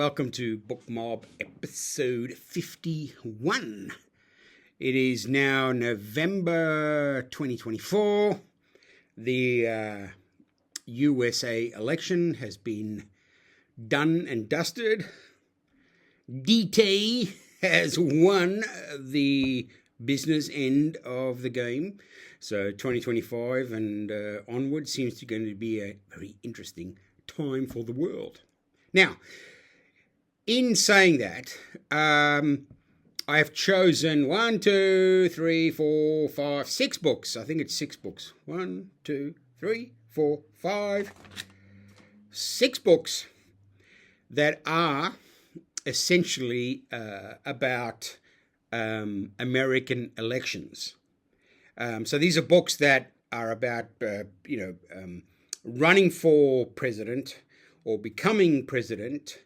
welcome to BookMob episode 51. It is now November 2024. The USA election has been done and dusted. DT has won the business end of the game. So 2025 and onward seems to going to be a very interesting time for the world. Now, in saying that, I have chosen 6 books. I think it's 6 books. 6 books that are essentially about American elections. So these are books that are about, running for president or becoming president.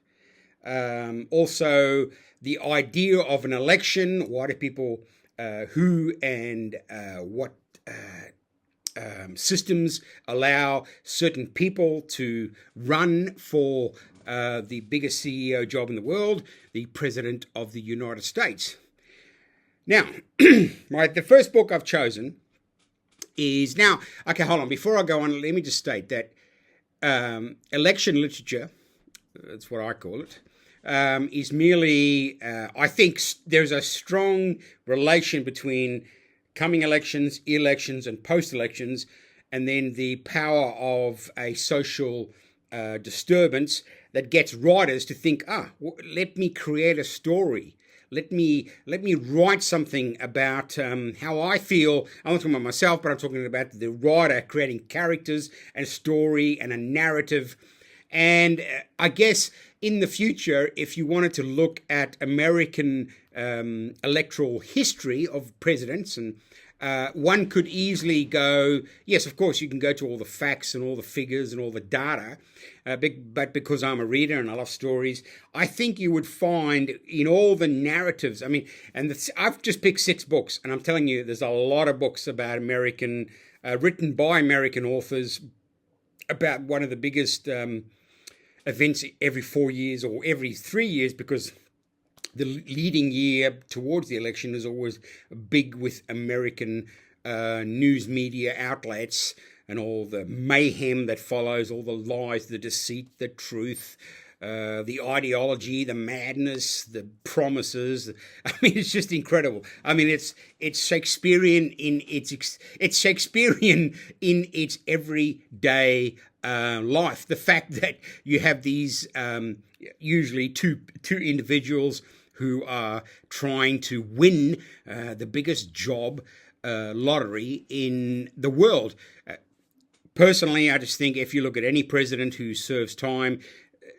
Also, the idea of an election. Why do people, who and what systems allow certain people to run for the biggest CEO job in the world, the President of the United States? Now, the first book I've chosen is now. Okay, hold on. Before I go on, let me just state that election literature, that's what I call it, is merely, I think there's a strong relation between coming elections, elections, and post-elections, and then the power of a social disturbance that gets writers to think, let me create a story. Let me write something about how I feel. I'm not talking about myself, but I'm talking about the writer creating characters and a story and a narrative. And I guess in the future, if you wanted to look at American electoral history of presidents, and one could easily go, yes, of course, you can go to all the facts and all the figures and all the data, but because I'm a reader and I love stories, I think you would find in all the narratives, I've just picked 6 books, and I'm telling you, there's a lot of books about American, written by American authors, about one of the biggest events every 4 years or every 3 years, because the leading year towards the election is always big with American news media outlets and all the mayhem that follows, all the lies, the deceit, the truth, the ideology, the madness, the promises. I mean, it's just incredible. I mean, it's Shakespearean in its everyday life. The fact that you have these usually two individuals who are trying to win the biggest job lottery in the world. Personally, I just think if you look at any president who serves time,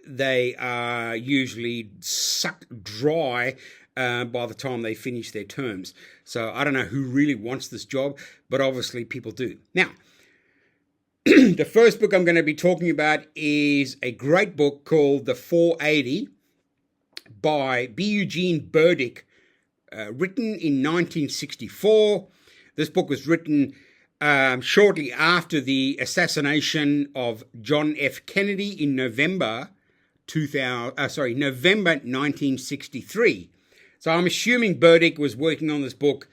they are usually sucked dry by the time they finish their terms. So I don't know who really wants this job, but obviously people do. Now, the first book I'm going to be talking about is a great book called The 480 by B. Eugene Burdick, written in 1964. This book was written shortly after the assassination of John F. Kennedy in November 1963. So I'm assuming Burdick was working on this book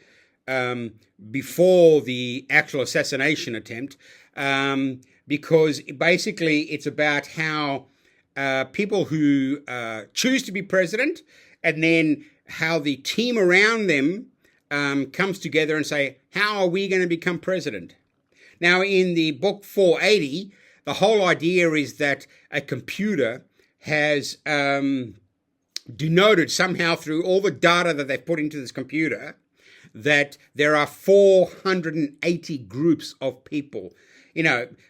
before the actual assassination attempt, because basically it's about how people who choose to be president, and then how the team around them comes together and say, how are we going to become president? Now, in the book 480, the whole idea is that a computer has denoted somehow through all the data that they've put into this computer that there are 480 groups of people,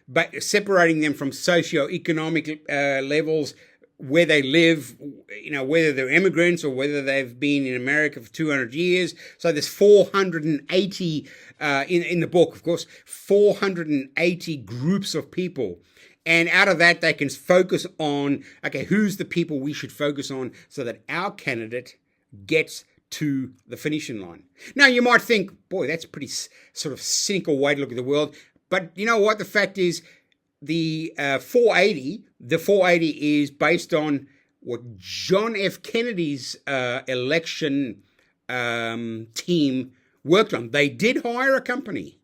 but separating them from socioeconomic levels, where they live, whether they're immigrants or whether they've been in America for 200 years. So there's 480 in the book, of course, 480 groups of people. And out of that, they can focus on, who's the people we should focus on so that our candidate gets to the finishing line. Now, you might think, boy, that's a pretty sort of cynical way to look at the world. But you know what? The fact is, the 480 is based on what John F. Kennedy's election team worked on. They did hire a company.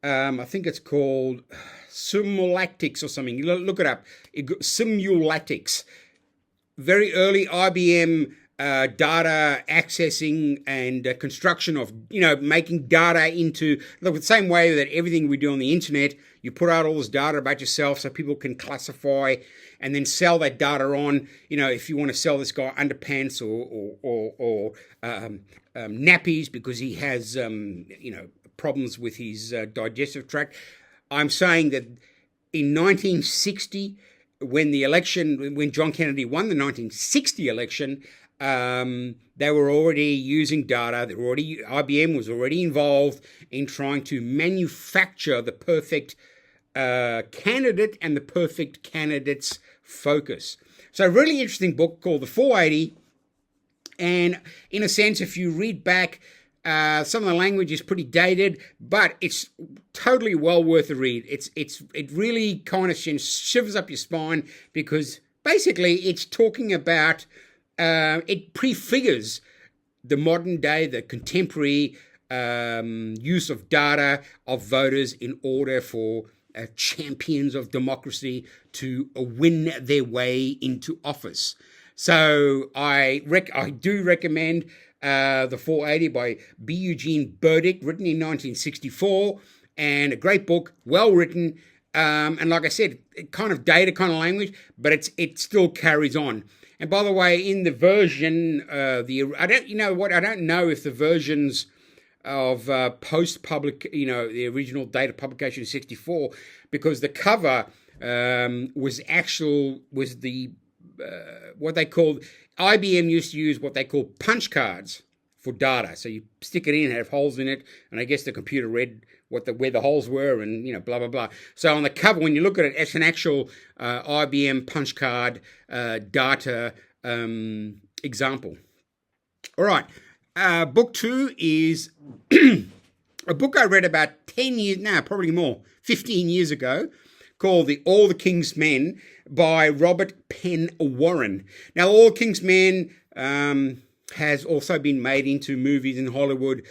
I think it's called Simulmatics or something. You look it up. Simulmatics. Very early IBM data accessing and construction of, making data into, look, the same way that everything we do on the internet, you put out all this data about yourself so people can classify and then sell that data on. If you want to sell this guy underpants or nappies because he has, problems with his digestive tract. I'm saying that in 1960, when John Kennedy won the 1960 election, they were already using data. IBM was already involved in trying to manufacture the perfect candidate and the perfect candidate's focus. So a really interesting book called The 480. And in a sense, if you read back, some of the language is pretty dated, but it's totally well worth a read. It really kind of shivers up your spine because basically it's talking about, it prefigures the modern day, the contemporary use of data of voters in order for champions of democracy to win their way into office. So I do recommend The 480 by B. Eugene Burdick, written in 1964, and a great book, well written, and like I said, kind of data kind of language, but it still carries on. And by the way, in the version, I don't know if the versions of post-public, the original data publication in 64, because the cover was what they called, IBM used to use what they call punch cards for data. So you stick it in, have holes in it, and I guess the computer read where the holes were, and blah blah blah. So on the cover, when you look at it, it's an actual IBM punch card data example. All right, book 2 is a book I read about 10 years, probably more, 15 years ago, called All the King's Men by Robert Penn Warren. Now, All the King's Men has also been made into movies in Hollywood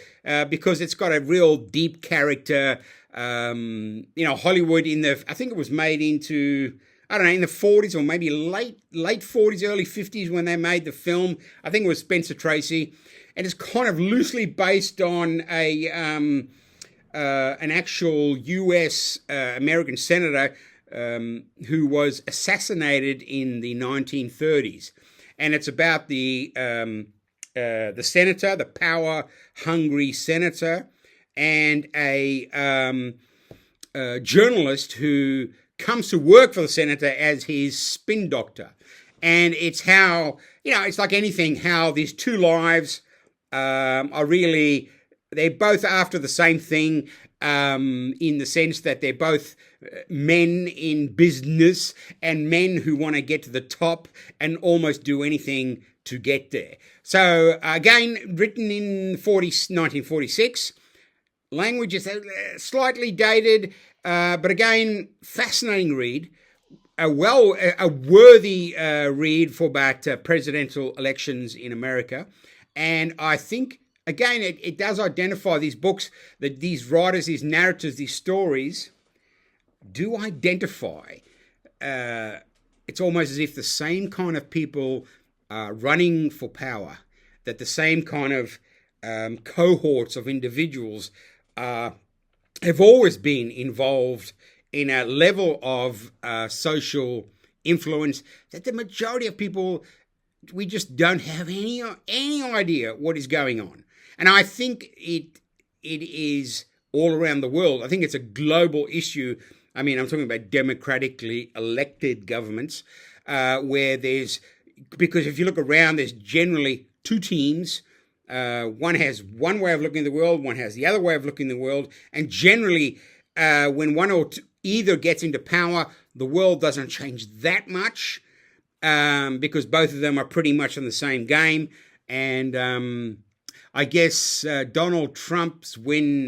because it's got a real deep character. Hollywood I think it was made into, I don't know, in the 40s or maybe late 40s, early 50s when they made the film. I think it was Spencer Tracy. And it's kind of loosely based on an actual U.S. American senator who was assassinated in the 1930s, and it's about the senator, the power-hungry senator, and a journalist who comes to work for the senator as his spin doctor. And it's how, it's like anything, how these two lives are really, they're both after the same thing, in the sense that they're both men in business and men who want to get to the top and almost do anything to get there. So again, written in 1946, language is slightly dated, but again, fascinating read. A worthy read for about presidential elections in America. And I think, again, it does identify these books, that these writers, these narratives, these stories do identify. It's almost as if the same kind of people are running for power, that the same kind of cohorts of individuals have always been involved in a level of social influence that the majority of people, we just don't have any idea what is going on. And I think it is all around the world. I think it's a global issue. I mean, I'm talking about democratically elected governments, because if you look around, there's generally two teams. One has one way of looking at the world, one has the other way of looking at the world. And generally, when one or either gets into power, the world doesn't change that much, because both of them are pretty much in the same game. And I guess Donald Trump's win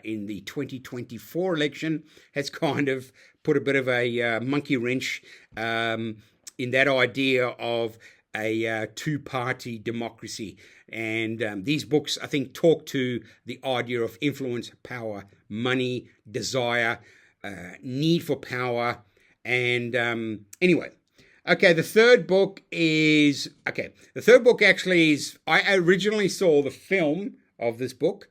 in the 2024 election has kind of put a bit of a monkey wrench in that idea of a two-party democracy. And these books, I think, talk to the idea of influence, power, money, desire, need for power. And anyway, okay, the third book actually is, I originally saw the film of this book.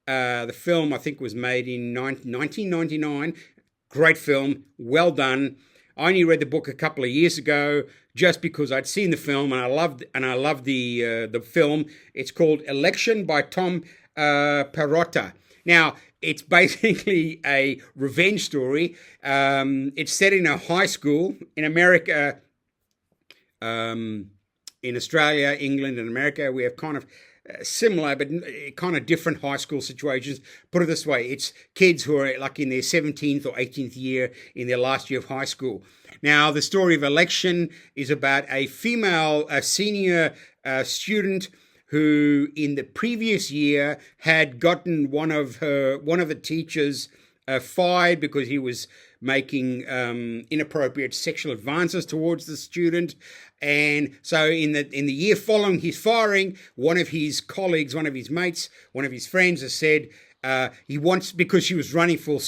The film, I think, was made in 1999. Great film, well done. I only read the book a couple of years ago just because I'd seen the film and I loved the film. It's called Election by Tom Perrotta. Now, it's basically a revenge story. It's set in a high school in America, in Australia, England, and America. We have kind of similar but kind of different high school situations. Put it this way, it's kids who are like in their 17th or 18th year, in their last year of high school. Now, the story of Election is about a female senior student who in the previous year had gotten one of the teachers fired because he was making inappropriate sexual advances towards the student. And so in the year following his firing, one of his colleagues, one of his mates, one of his friends has said he wants, because she was running for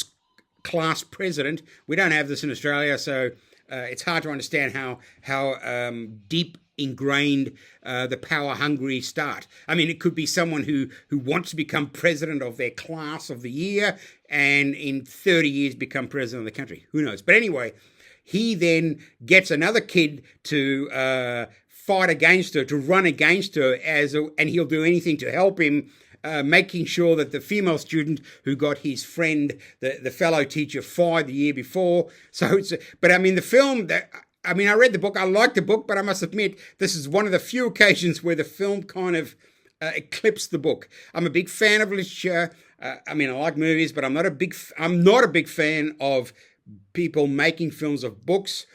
class president. We don't have this in Australia, so it's hard to understand how deep ingrained the power-hungry start. I mean, it could be someone who wants to become president of their class of the year and in 30 years become president of the country. Who knows? But anyway, he then gets another kid to fight against her, to run against her, and he'll do anything to help him, making sure that the female student who got his friend, the fellow teacher, fired the year before. So but I mean, the film, I read the book, I liked the book, but I must admit, this is one of the few occasions where the film kind of eclipsed the book. I'm a big fan of literature. I like movies, but I'm not a big fan of people making films of books.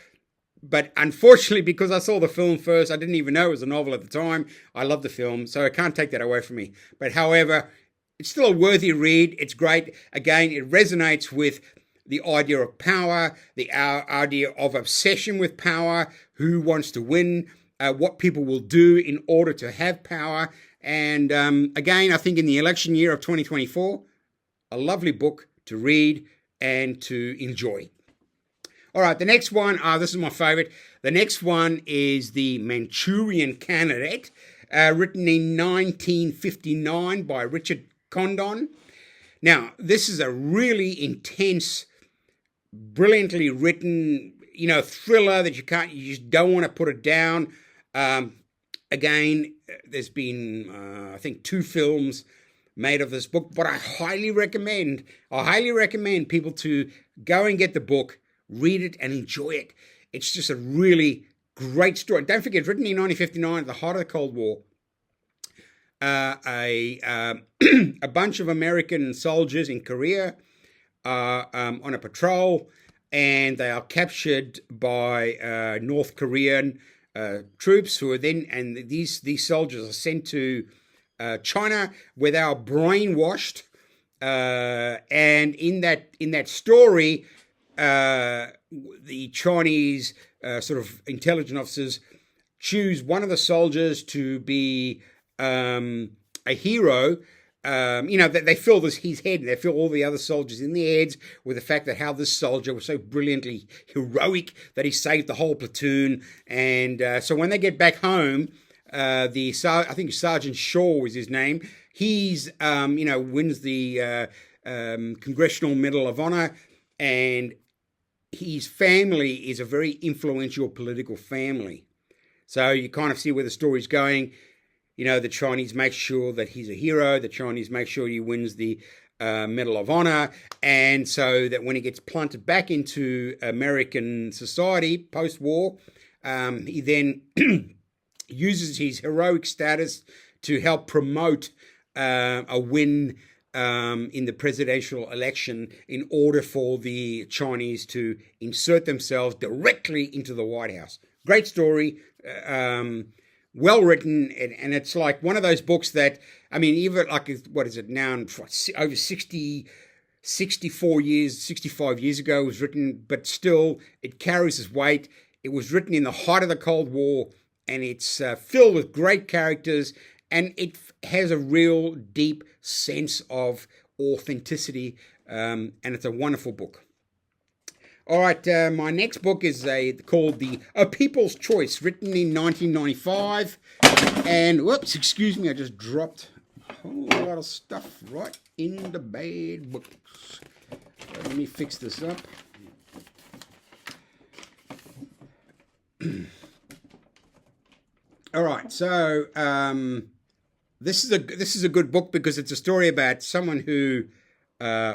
But unfortunately, because I saw the film first, I didn't even know it was a novel at the time. I love the film, so I can't take that away from me. But however, it's still a worthy read. It's great. Again, it resonates with the idea of power, the idea of obsession with power, who wants to win, what people will do in order to have power. And again, I think in the election year of 2024, a lovely book to read and to enjoy. All right, the next one, this is my favorite. The next one is The Manchurian Candidate, written in 1959 by Richard Condon. Now, this is a really intense, brilliantly written, thriller that you just don't want to put it down. Again, there's been, I think, 2 films made of this book, but I highly recommend people to go and get the book, read it, and enjoy it. It's just a really great story. Don't forget, written in 1959 at the height of the Cold War. A bunch of American soldiers in Korea are on a patrol, and they are captured by North Korean troops, who are then, and these soldiers are sent to China, where they are brainwashed. And in that story, the Chinese sort of intelligence officers choose one of the soldiers to be a hero. They fill his head, and they fill all the other soldiers in their heads with the fact that how this soldier was so brilliantly heroic that he saved the whole platoon. And so when they get back home, I think Sergeant Shaw was his name. He's wins the Congressional Medal of Honor, and his family is a very influential political family. So you kind of see where the story's going. The Chinese make sure that he's a hero. The Chinese make sure he wins the Medal of Honor. And so that when he gets planted back into American society post-war, he then uses his heroic status to help promote a win in the presidential election in order for the Chinese to insert themselves directly into the White House. Great story, well written, and it's like one of those books that, even like, what is it now, over 64 years, 65 years ago it was written, but still it carries its weight. It was written in the height of the Cold War, and it's filled with great characters, and it has a real deep sense of authenticity, and it's a wonderful book. All right, my next book is called A People's Choice, written in 1995. And, whoops, excuse me, I just dropped a whole lot of stuff right in the bad books. Let me fix this up. All right, so this is a good book because it's a story about someone who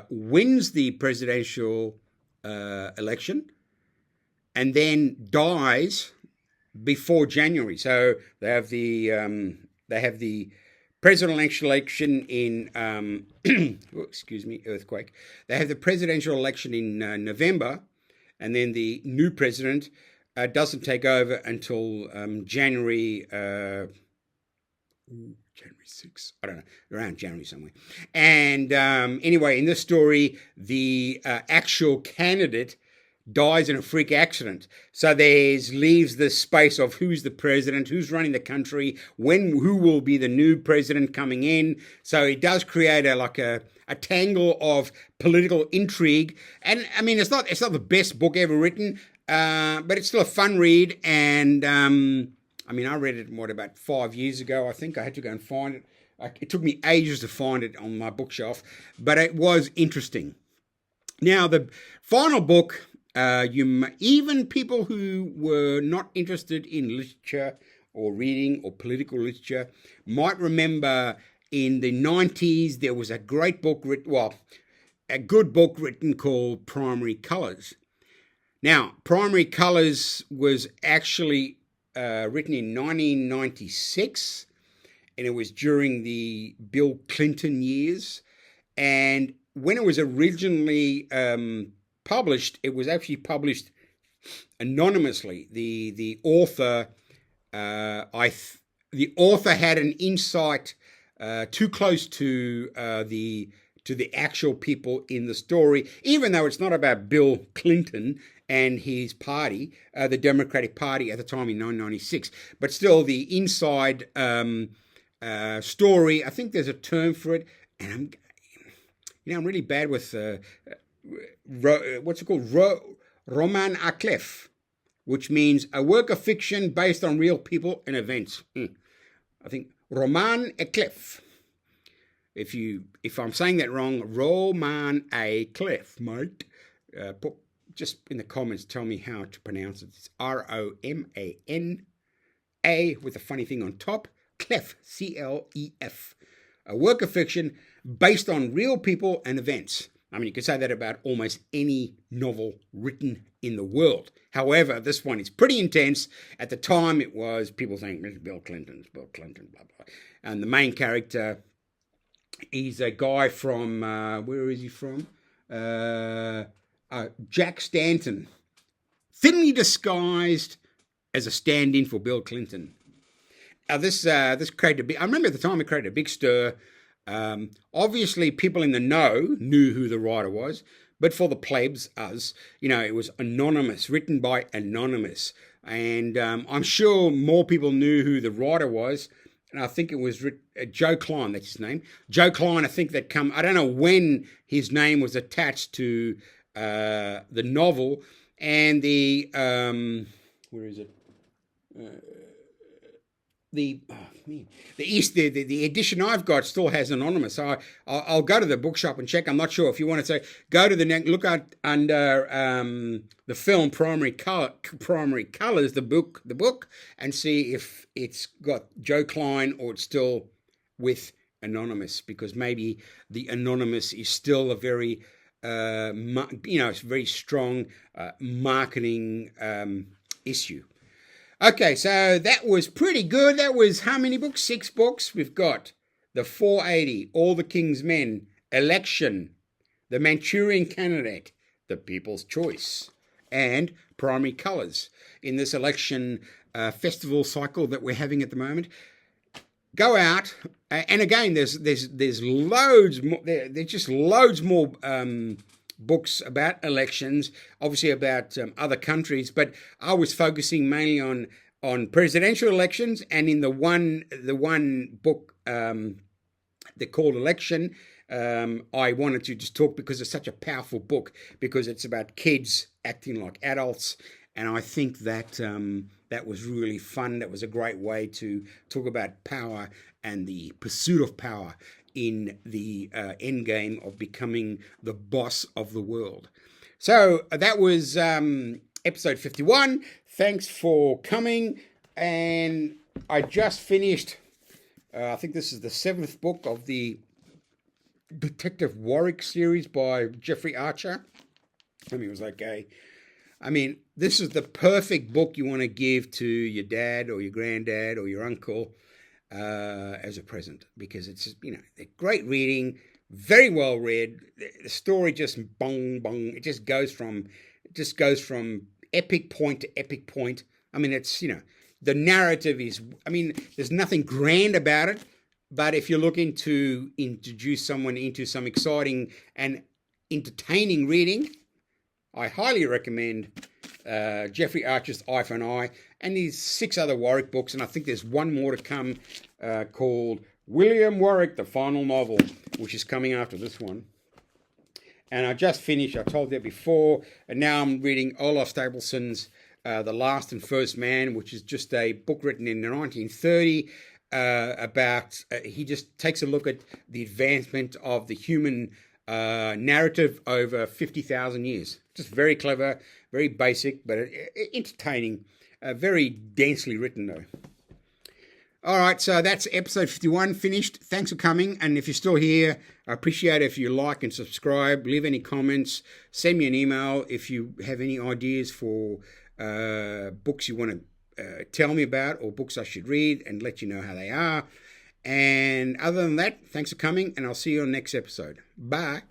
wins the presidential election and then dies before January. So they have the presidential election in earthquake. They have the presidential election in November, and then the new president doesn't take over until January 6th. I don't know, around January somewhere. And anyway, in this story, the actual candidate dies in a freak accident. So leaves the space of who's the president, who's running the country, who will be the new president coming in. So it does create a tangle of political intrigue. And I mean, it's not the best book ever written, but it's still a fun read. And I mean, I read it about 5 years ago. I think I had to go and find it. It took me ages to find it on my bookshelf, but it was interesting. Now, the final book, even people who were not interested in literature or reading or political literature might remember in the 90s there was a great book a good book written called Primary Colours. Now, Primary Colours was actually written in 1996, and it was during the Bill Clinton years. And when it was originally published, it was actually published anonymously. The author, the author had an insight too close to the actual people in the story, even though it's not about Bill Clinton and his party, the Democratic Party at the time in 1996. But still, the inside story, I think there's a term for it, and I'm really bad with what's it called? Roman à clef, which means a work of fiction based on real people and events. I think Roman à clef. If I'm saying that wrong, Roman à clef, mate. Just in the comments, tell me how to pronounce it. It's Roman, A with a funny thing on top, clef, C-L-E-F. A work of fiction based on real people and events. I mean, you could say that about almost any novel written in the world. However, this one is pretty intense. At the time, it was people saying, Bill Clinton, blah, blah. And the main character, he's a guy from, where is he from? Jack Stanton, thinly disguised as a stand-in for Bill Clinton. This created a big. I remember at the time it created a big stir. Obviously, people in the know knew who the writer was, but for the plebs, us, it was anonymous, written by anonymous, and I'm sure more people knew who the writer was. And I think it was Joe Klein. That's his name, Joe Klein. I think I don't know when his name was attached to the novel, and the where is it? The edition I've got still has anonymous. So I'll go to the bookshop and check. I'm not sure if you want to say go to the look at under the film Primary Colours, the book, and see if it's got Joe Klein or it's still with anonymous, because maybe the anonymous is still a very it's a very strong marketing issue. Okay, so that was pretty good. That was how many books? 6 books. We've got The 480, All the King's Men, Election, The Manchurian Candidate, The People's Choice, and Primary Colours in this election festival cycle that we're having at the moment. Go out, and again, there's loads more. There's just loads more books about elections, obviously about other countries, but I was focusing mainly on presidential elections, and in the one book, they're called Election. I wanted to just talk because it's such a powerful book, because it's about kids acting like adults, and I think that that was really fun. That was a great way to talk about power and the pursuit of power in the end game of becoming the boss of the world. So that was episode 51. Thanks for coming, and I just finished, I think this is the 7th book of the Detective Warwick series by Jeffrey Archer. I mean, it was okay. I mean, this is the perfect book you want to give to your dad or your granddad or your uncle as a present, because it's, they're great reading, very well read. The story just bong bong. It just goes from epic point to epic point. I mean, it's, the narrative is, there's nothing grand about it, but if you're looking to introduce someone into some exciting and entertaining reading, I highly recommend Jeffrey Archer's Eye for an Eye and his 6 other Warwick books, and I think there's one more to come called William Warwick, the Final Novel, which is coming after this one. And I just finished, I told you before, and now I'm reading Olaf Stapleson's The Last and First Man, which is just a book written in 1930 about, he just takes a look at the advancement of the human narrative over 50,000 years. Just very clever, very basic, but entertaining, very densely written though. All right, so that's episode 51 finished. Thanks for coming, and if you're still here, I appreciate it if you like and subscribe, leave any comments, send me an email if you have any ideas for books you want to tell me about, or books I should read, and let you know how they are. And other than that, thanks for coming, and I'll see you on the next episode. Bye.